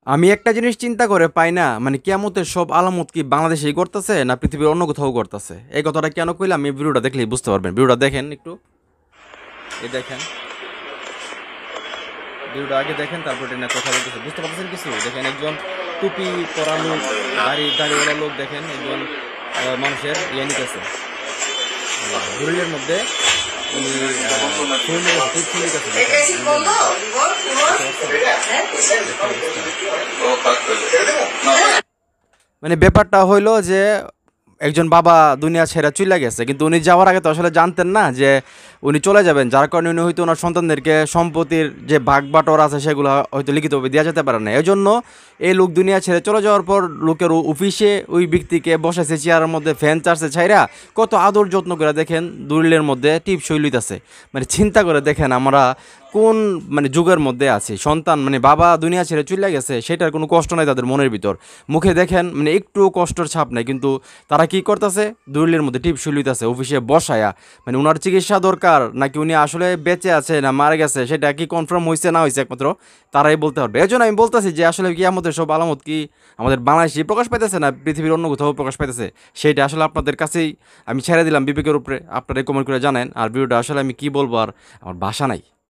আমি একটা জিনিস চিন্তা করে পাই না, মানে কিয়ামতের সব আলামত কি বাংলাদেশেই করতেছে না পৃথিবীর অন্য কোথাও করতেছে? এই কথাটা কেন কইলাম, এই ভিডিওটা দেখলেই বুঝতে পারবেন। ভিডিওটা দেখেন একটু, এই দেখেন ভিডিওটা আগে দেখেন, তারপর এটা নিয়ে কথা বলতেছে। বুঝতে পারতেছেন কিছু? দেখেন একজন টুপি পরা লোক, দাড়িওয়ালা লোক, দেখেন একজন মানুষের ইয়ে নিতেছে, দলিলের মধ্যে উনি ফুল নিতেছে, ঠিক ফুল নিতেছে, দেখেন দলিলের মধ্যে। মানে ব্যাপারটা হইলো যে একজন বাবা দুনিয়া ছেড়ে চলে গেছে, কিন্তু উনি যাওয়ার আগে তো আসলে জানতেন না যে উনি চলে যাবেন, যার কারণে উনি হয়তো ওনার সন্তানদেরকে সম্পত্তির যে ভাগ বাটোয়ারা আছে সেগুলো হয়তো লিখিতভাবে দেওয়া যেতে পারে না। এই জন্য এই লোক দুনিয়া ছেড়ে চলে যাওয়ার পর লোকের অফিসে ওই ব্যক্তিকে বসেছে চেয়ারের মধ্যে, ফ্যান চার্জে ছাইরা কত আদর যত্ন করে দেখেন দলিলের মধ্যে টিপ সই লইতাছে। মানে চিন্তা করে দেখেন আমরা কোন মানে যুগের মধ্যে আছি। সন্তান মানে বাবা দুনিয়া ছেড়ে চলে গেছে, সেটার কোনো কষ্ট নাই তাদের মনের ভিতর, মুখে দেখেন মানে একটু কষ্টের ছাপ নাই, কিন্তু তারা কি করতেছে, দলিলের মধ্যে টিপ সই লইতাছে অফিসে বসায়া। মানে ওনার চিকিৎসা দরকার নাকি উনি আসলে বেঁচে আছে না মারা গেছে সেটা কি কনফার্ম হয়েছে না হয়েছে একমাত্র তারাই বলতে পারবে। এই জন্য আমি বলতেছি যে আসলে কি আমাদের সব আলামত কি আমাদের বাংলাদেশে প্রকাশ পাইতেছে না পৃথিবীর অন্য কোথাও প্রকাশ পাইতেছে, সেইটা আসলে আপনাদের কাছেই আমি ছেড়ে দিলাম বিবেকের উপরে। আপনারা কমেন্ট করে জানেন। আর ভিডিওটা আসলে আমি কি বলবো, আর আমার ভাষা নাই।